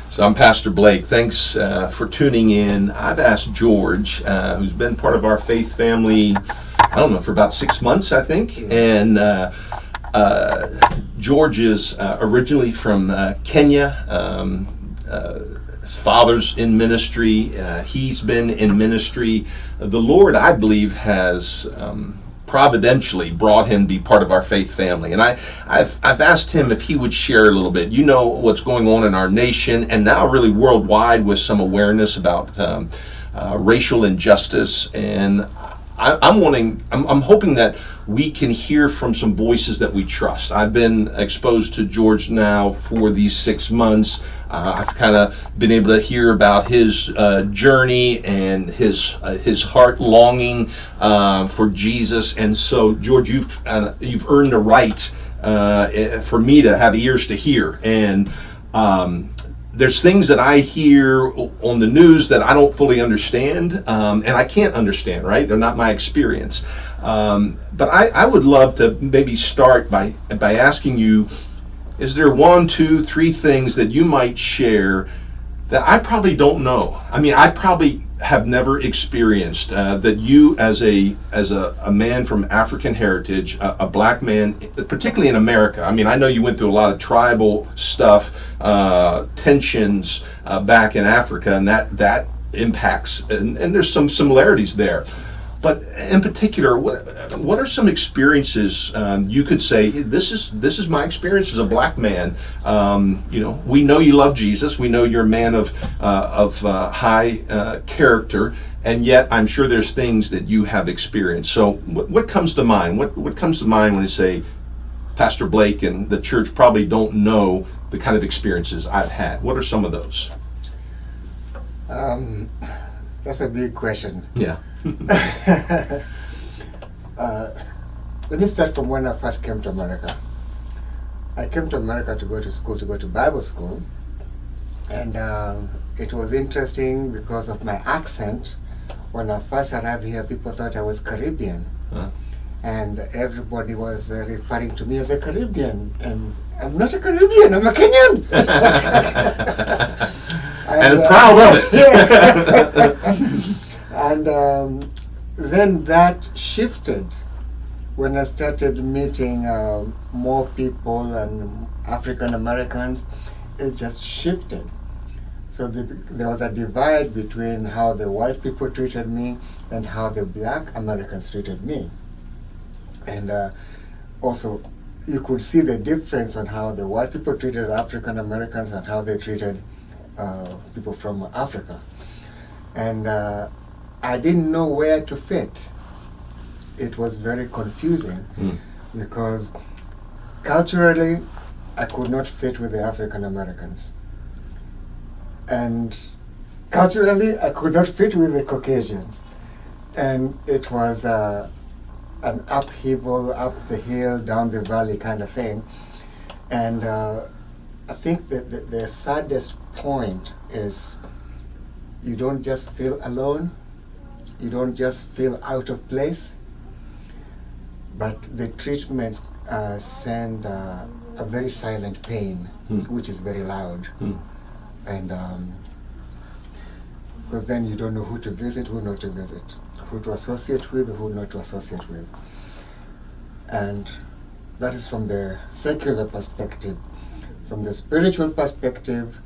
So I'm Pastor Blake. Thanks for tuning in. I've asked George, who's been part of our faith family, I don't know, for about 6 months, I think. And George is originally from Kenya. His father's in ministry. He's been in ministry. The Lord, I believe, has providentially brought him to be part of our faith family. And I've asked him if he would share a little bit. You know what's going on in our nation and now really worldwide with some awareness about racial injustice. And I'm hoping that we can hear from some voices that we trust. I've been exposed to George now for these 6 months. I've kind of been able to hear about his journey and his heart longing for Jesus. And so, George, you've earned a right for me to have ears to hear. And there's things that I hear on the news that I don't fully understand, and I can't understand, right? They're not my experience. But I would love to maybe start by asking you, is there 1, 2, 3 things that you might share that I probably don't know? I mean, I probably have never experienced that you, as a man from African heritage, a black man, particularly in America. I mean, I know you went through a lot of tribal stuff, tensions back in Africa, and that impacts, and there's some similarities there. But in particular, what are some experiences you could say, this is my experience as a black man? We know you love Jesus. We know you're a man of high character, and yet I'm sure there's things that you have experienced. So what comes to mind? What comes to mind when you say, Pastor Blake and the church probably don't know the kind of experiences I've had? What are some of those? That's a big question. Yeah. Let me start from when I first came to America. I came to America to go to Bible school. And it was interesting because of my accent. When I first arrived here, people thought I was Caribbean. Huh? And everybody was referring to me as a Caribbean. And I'm not a Caribbean, I'm a Kenyan. and proud of it. And then that shifted when I started meeting more people and African Americans. It just shifted. So there was a divide between how the white people treated me and how the black Americans treated me. And also, you could see the difference on how the white people treated African Americans and how they treated people from Africa. And I didn't know where to fit. It was very confusing because culturally I could not fit with the African Americans. And culturally I could not fit with the Caucasians. And it was an upheaval, up the hill, down the valley kind of thing. And I think that the saddest point is you don't just feel alone, you don't just feel out of place, but the treatments send a very silent pain, which is very loud. And because then you don't know who to visit, who not to visit, who to associate with, who not to associate with. And that is from the secular perspective. From the spiritual perspective,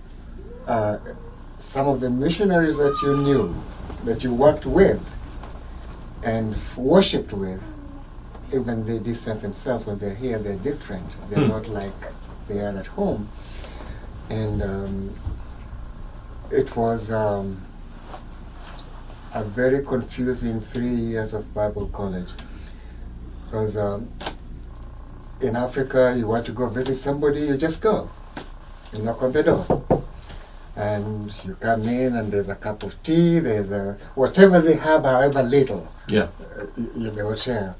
some of the missionaries that you knew, that you worked with and worshipped with, even they distance themselves when they're here, they're different. They're not like they are at home. And it was a very confusing 3 years of Bible college. Because in Africa, you want to go visit somebody, you just go. You knock on the door. And you come in and there's a cup of tea, there's whatever they have, however little, they will share.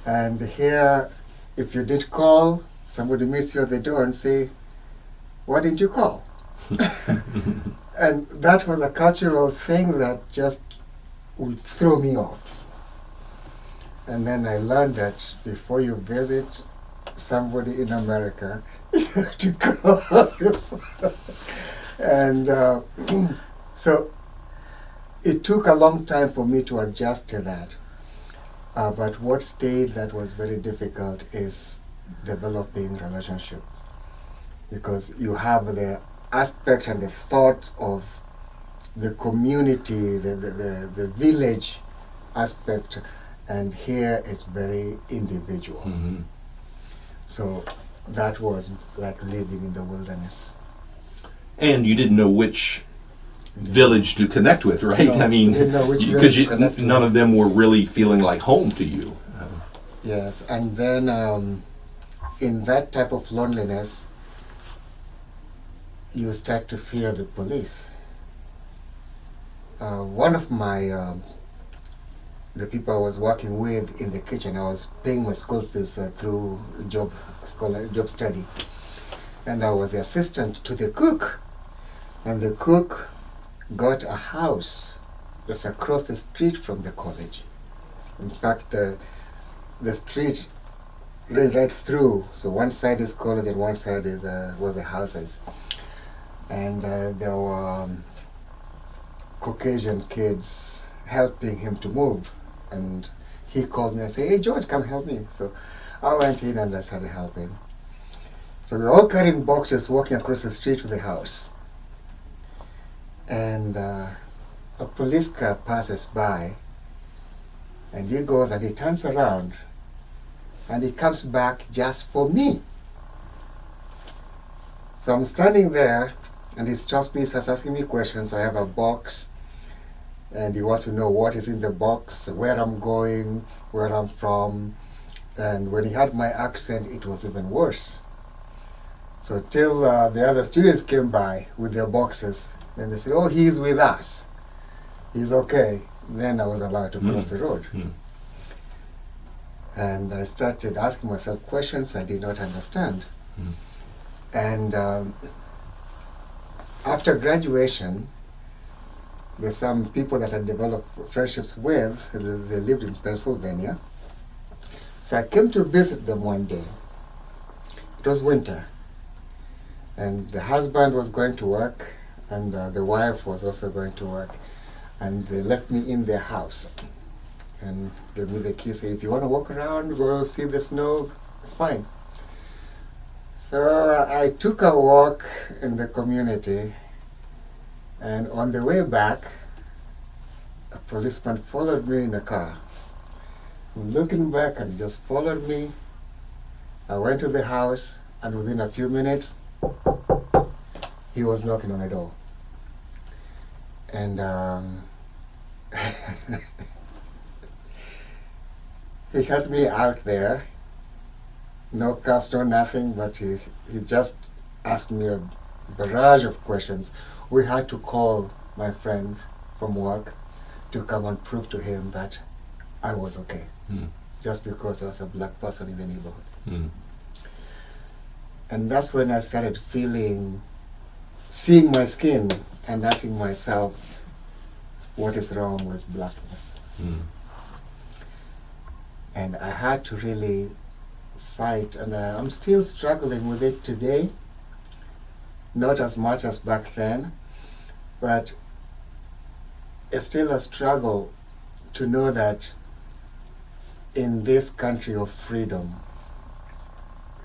And here, if you did call, somebody meets you at the door and say, why didn't you call? And that was a cultural thing that just would throw me off. And then I learned that before you visit somebody in America, you have to call. And so it took a long time for me to adjust to that. But what stayed that was very difficult is developing relationships, because you have the aspect and the thought of the community, the village aspect, and here it's very individual. Mm-hmm. So that was like living in the wilderness. And you didn't know which village to connect with, right? No, I mean, didn't know which because village to connect none with. of them were really feeling like home to you. Yes, and then in that type of loneliness, you start to fear the police. One of my the people I was working with in the kitchen, I was paying my school fees through job study, and I was the assistant to the cook, and the cook got a house just across the street from the college. In fact, the street ran right through. So one side is college and one side is was the houses, and there were Caucasian kids helping him to move, and he called me and said, "Hey George, come help me." So I went in and I started helping. So we're all carrying boxes, walking across the street to the house, and a police car passes by, and he goes and he turns around and he comes back just for me. So I'm standing there and he stops me, starts asking me questions. I have a box and he wants to know what is in the box, where I'm going, where I'm from. And when he heard my accent, it was even worse. So till the other students came by with their boxes, then they said, "Oh, he's with us. He's okay." Then I was allowed to cross the road. And I started asking myself questions I did not understand. And after graduation, there's some people that I developed friendships with. They lived in Pennsylvania. So I came to visit them one day. It was winter. And the husband was going to work, and the wife was also going to work. And they left me in their house and gave me the keys. Say, if you want to walk around, go see the snow, it's fine. So I took a walk in the community, and on the way back, a policeman followed me in a car. Looking back, and he just followed me. I went to the house, and within a few minutes, he was knocking on the door. And he had me out there, no cuffs, no nothing, but he just asked me a barrage of questions. We had to call my friend from work to come and prove to him that I was okay, just because I was a black person in the neighborhood. And that's when I started seeing my skin and asking myself, what is wrong with blackness? And I had to really fight, and I'm still struggling with it today. Not as much as back then, but it's still a struggle to know that in this country of freedom,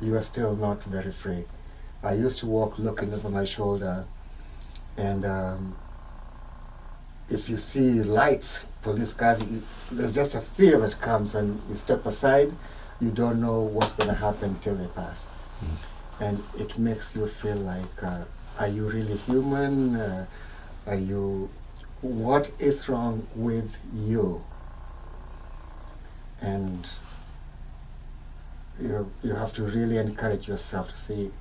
you are still not very free. I used to walk looking over my shoulder, and if you see lights, police cars, there's just a fear that comes, and you step aside, you don't know what's going to happen till they pass. And it makes you feel like, are you really human? What is wrong with you? And you have to really encourage yourself to see,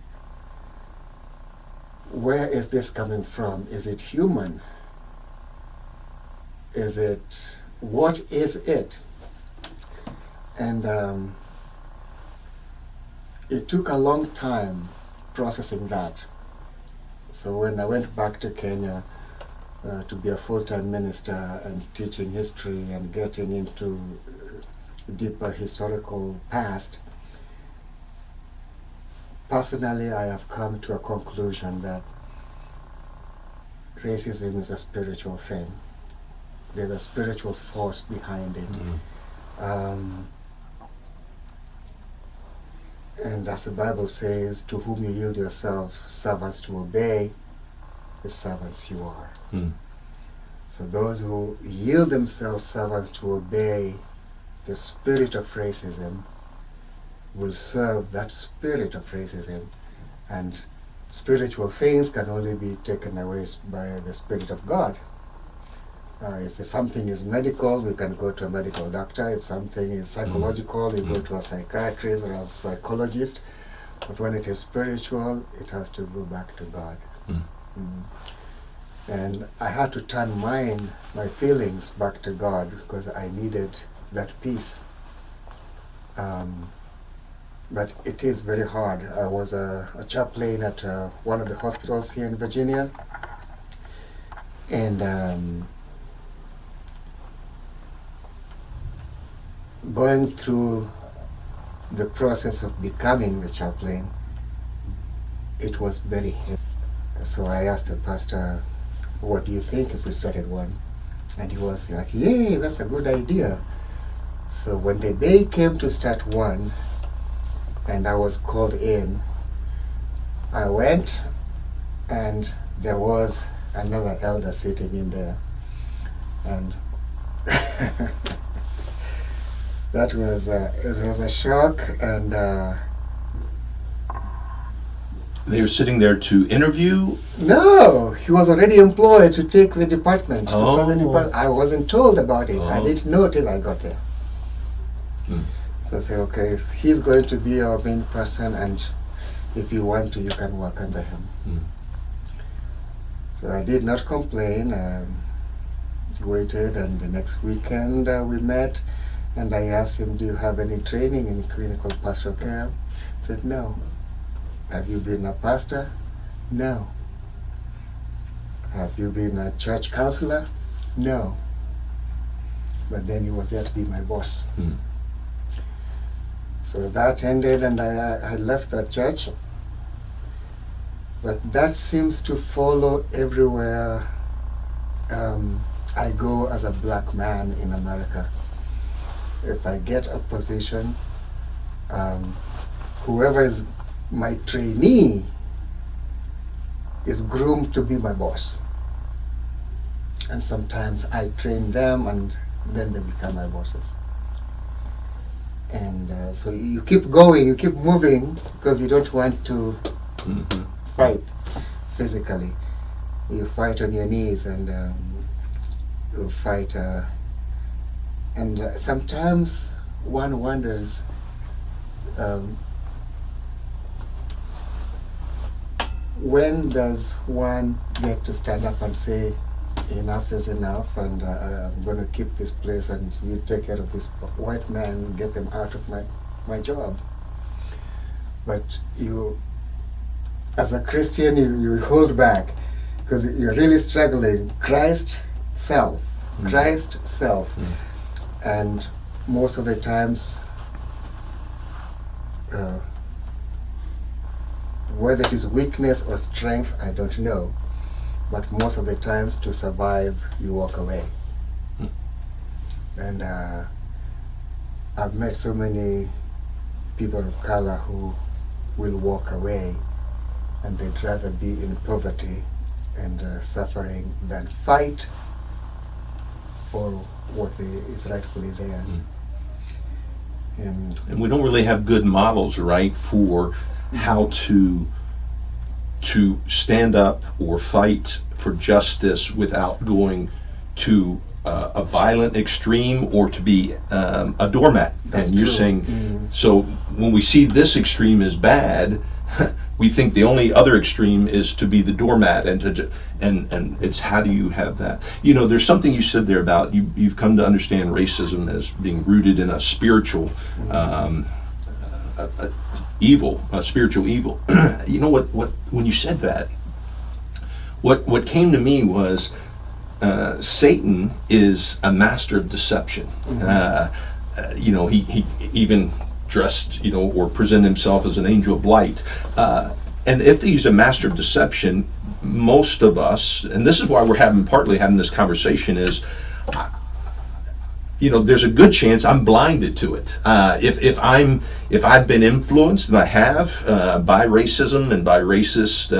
where is this coming from? Is it human? What is it? And it took a long time processing that. So when I went back to Kenya to be a full-time minister and teaching history and getting into deeper historical past, personally I have come to a conclusion that racism is a spiritual thing. There's a spiritual force behind it. And as the Bible says, to whom you yield yourself servants to obey, the servants you are. So those who yield themselves servants to obey the spirit of racism will serve that spirit of racism. And spiritual things can only be taken away by the Spirit of God. If something is medical, we can go to a medical doctor. If something is psychological, we go to a psychiatrist or a psychologist. But when it is spiritual, it has to go back to God. And I had to turn my feelings back to God because I needed that peace. But it is very hard. I was a chaplain at one of the hospitals here in Virginia. And going through the process of becoming the chaplain, it was very heavy. So I asked the pastor, what do you think if we started one? And he was like, yay, that's a good idea. So when the day came to start one, and I was called in, I went, and there was another elder sitting in there. And that was it was a shock. And they were sitting there to interview? No, he was already employed to take the department, to start the department. I wasn't told about it. I didn't know till I got there. So I said, okay, he's going to be our main person, and if you want to, you can work under him. So I did not complain. Waited, and the next weekend we met, and I asked him, do you have any training in clinical pastoral care? He said, no. Have you been a pastor? No. Have you been a church counselor? No. But then he was there to be my boss. So that ended, and I left that church. But that seems to follow everywhere I go as a black man in America. If I get a position, whoever is my trainee is groomed to be my boss. And sometimes I train them, and then they become my bosses. And so you keep going, you keep moving, because you don't want to fight physically. You fight on your knees, and you fight. And sometimes one wonders, when does one get to stand up and say, enough is enough, and I'm going to keep this place, and you take care of this white man, get them out of my job. But you, as a Christian, you hold back, because you're really struggling. Christ, self. And most of the times, whether it is weakness or strength, I don't know. But most of the times, to survive, you walk away. And I've met so many people of color who will walk away, and they'd rather be in poverty and suffering than fight for what is rightfully theirs. And we don't really have good models, right, for how to stand up or fight for justice without going to a violent extreme, or to be a doormat. That's and you're true. saying, so when we see this extreme is bad, we think the only other extreme is to be the doormat, and it's how do you have that? You know, there's something you said there about you've come to understand racism as being rooted in a spiritual evil, a spiritual evil. You know what? When you said that, what came to me was Satan is a master of deception. You know, he even dressed, or present himself as an angel of light. And if he's a master of deception, most of us, and this is why we're partly having this conversation, is there's a good chance I'm blinded to it. If I've been influenced, and I have, by racism and by racist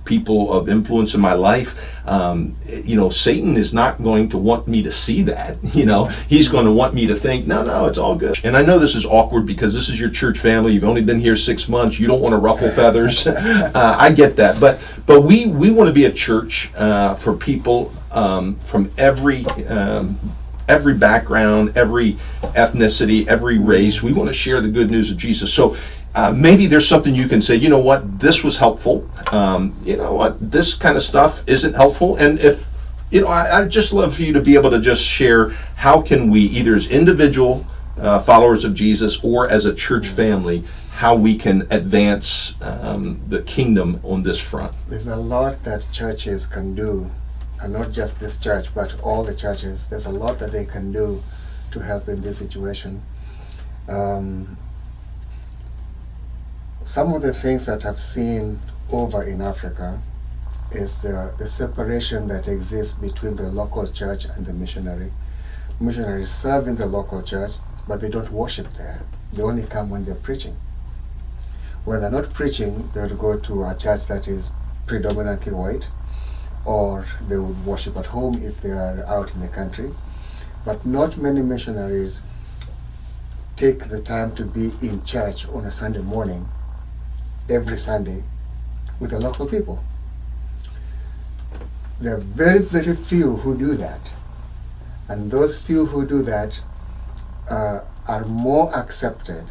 people of influence in my life, Satan is not going to want me to see that. He's going to want me to think, no, it's all good. And I know this is awkward because this is your church family. You've only been here 6 months. You don't want to ruffle feathers. I get that, but we want to be a church for people from every background, every ethnicity, every race. We want to share the good news of Jesus. So maybe there's something you can say, you know what, this was helpful. You know what, this kind of stuff isn't helpful. And if, I'd just love for you to be able to just share how can we, either as individual followers of Jesus or as a church family, how we can advance the kingdom on this front. There's a lot that churches can do. And not just this church, but all the churches. There's a lot that they can do to help in this situation. Some of the things that I've seen over in Africa is the separation that exists between the local church and the missionary. Missionaries serve in the local church, but they don't worship there. They only come when they're preaching. When they're not preaching, they would go to a church that is predominantly white, or they would worship at home if they are out in the country. But not many missionaries take the time to be in church on a Sunday morning, every Sunday, with the local people. There are very, very few who do that. And those few who do that are more accepted,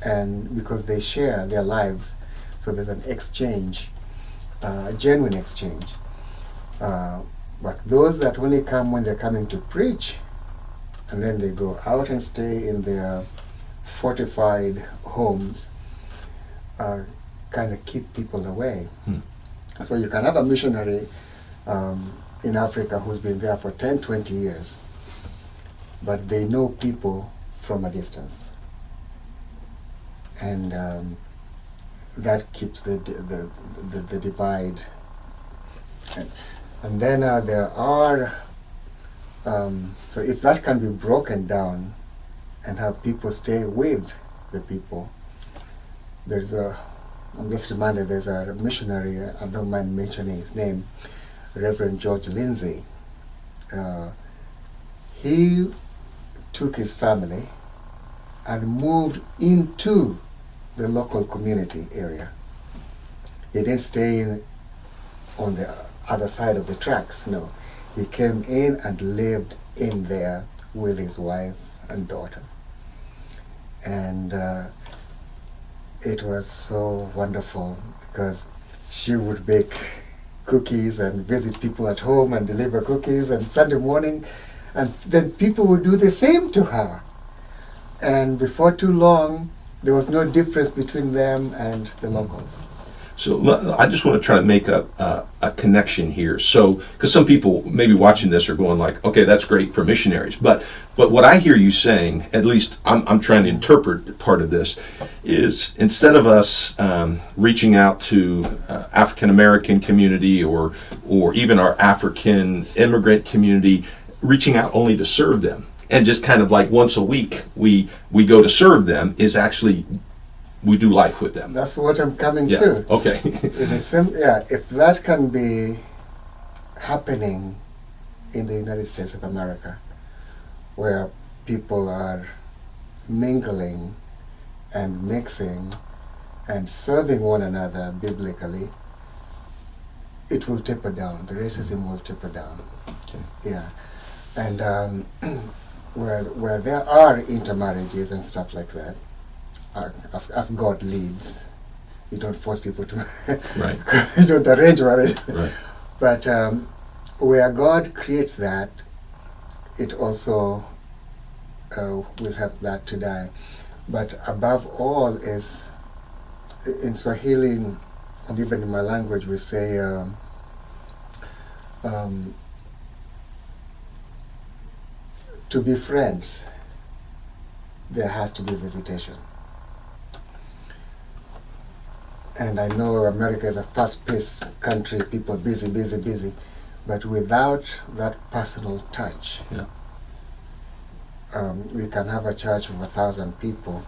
and because they share their lives, so there's an exchange, a genuine exchange. But those that only come when they're coming to preach, and then they go out and stay in their fortified homes, kind of keep people away. So you can have a missionary in Africa who's been there for 10, 20 years, but they know people from a distance. And that keeps the divide. And then there are, so if that can be broken down and have people stay with the people, I'm just reminded, there's a missionary, I don't mind mentioning his name, Reverend George Lindsay. He took his family and moved into the local community area. He didn't stay on the other side of the tracks, no. He came in and lived in there with his wife and daughter. And it was so wonderful because she would bake cookies and visit people at home and deliver cookies and Sunday morning, and then people would do the same to her. And before too long, there was no difference between them and the locals. So I just want to try to make a connection here. So, because some people maybe watching this are going like, okay, that's great for missionaries. But what I hear you saying, at least I'm trying to interpret part of this, is instead of us reaching out to African American community or even our African immigrant community, reaching out only to serve them, and just kind of like once a week we go to serve them, is actually we do life with them. That's what I'm coming to. Okay. If that can be happening in the United States of America, where people are mingling and mixing and serving one another biblically, it will taper down. The racism will taper down. Okay. Yeah. And where there are intermarriages and stuff like that, as God leads, you don't force people to, right? You don't arrange marriage. Right. But where God creates that, it also will help that to die. But above all is, in Swahili, and even in my language, we say, to be friends, there has to be visitation. And I know America is a fast-paced country, people are busy, busy, busy. But without that personal touch, Yeah. We can have a church of 1,000 people,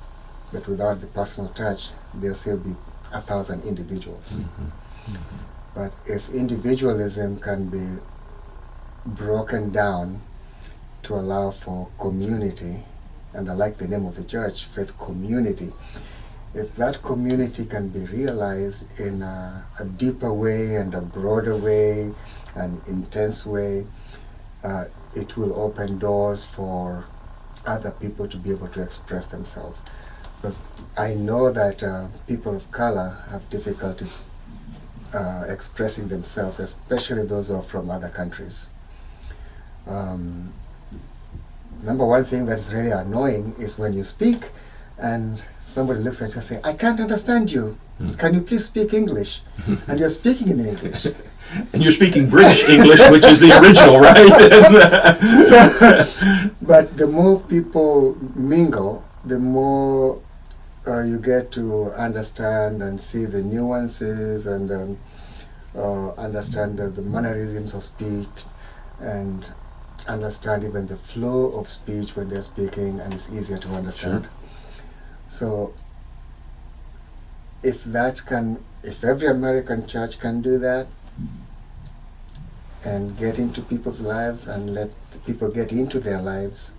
but without the personal touch, there'll still be 1,000 individuals. But if individualism can be broken down to allow for community, and I like the name of the church, Faith Community, if that community can be realized in a deeper way and a broader way, an intense way, it will open doors for other people to be able to express themselves. Because I know that people of color have difficulty expressing themselves, especially those who are from other countries. Number one thing that is really annoying is when you speak and somebody looks at you and says, "I can't understand you. Can you please speak English?" And you're speaking in English. And you're speaking British English, which is the original, right? But the more people mingle, the more you get to understand and see the nuances and understand the mannerisms of speech and understand even the flow of speech when they're speaking, and it's easier to understand. Sure. So if every American church can do that and get into people's lives and let the people get into their lives,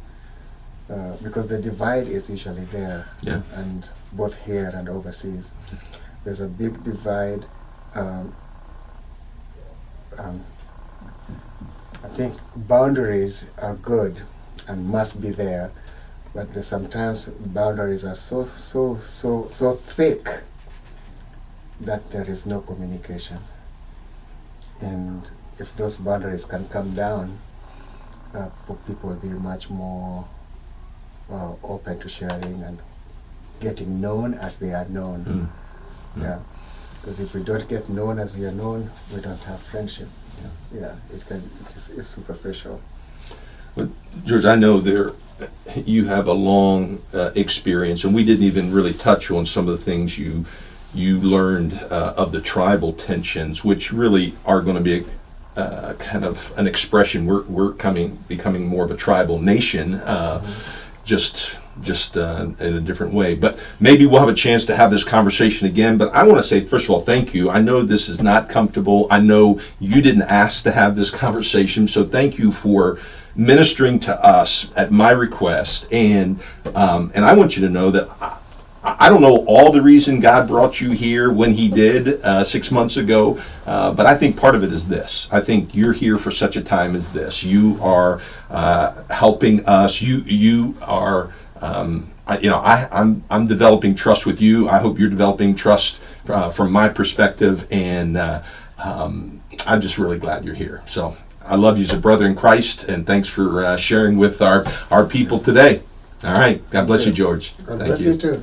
because the divide is usually there, Yeah. and both here and overseas. There's a big divide. I think boundaries are good and must be there, but sometimes boundaries are so thick that there is no communication. And if those boundaries can come down, people will be much more open to sharing and getting known as they are known. Yeah, because if we don't get known as we are known, we don't have friendship. Yeah, it's superficial. Well, George, I know you have a long experience, and we didn't even really touch on some of the things you learned of the tribal tensions, which really are going to be kind of an expression. We're becoming more of a tribal nation, just in a different way. But maybe we'll have a chance to have this conversation again. But I want to say, first of all, thank you. I know this is not comfortable. I know you didn't ask to have this conversation, so thank you for ministering to us at my request. And I want you to know that I don't know all the reason God brought you here when He did 6 months ago, but I think part of it is this. I think you're here for such a time as this. You are helping us. You are. I'm developing trust with you. I hope you're developing trust from my perspective, and I'm just really glad you're here. So I love you as a brother in Christ, and thanks for sharing with our people today. All right. God bless you, George. God bless you too.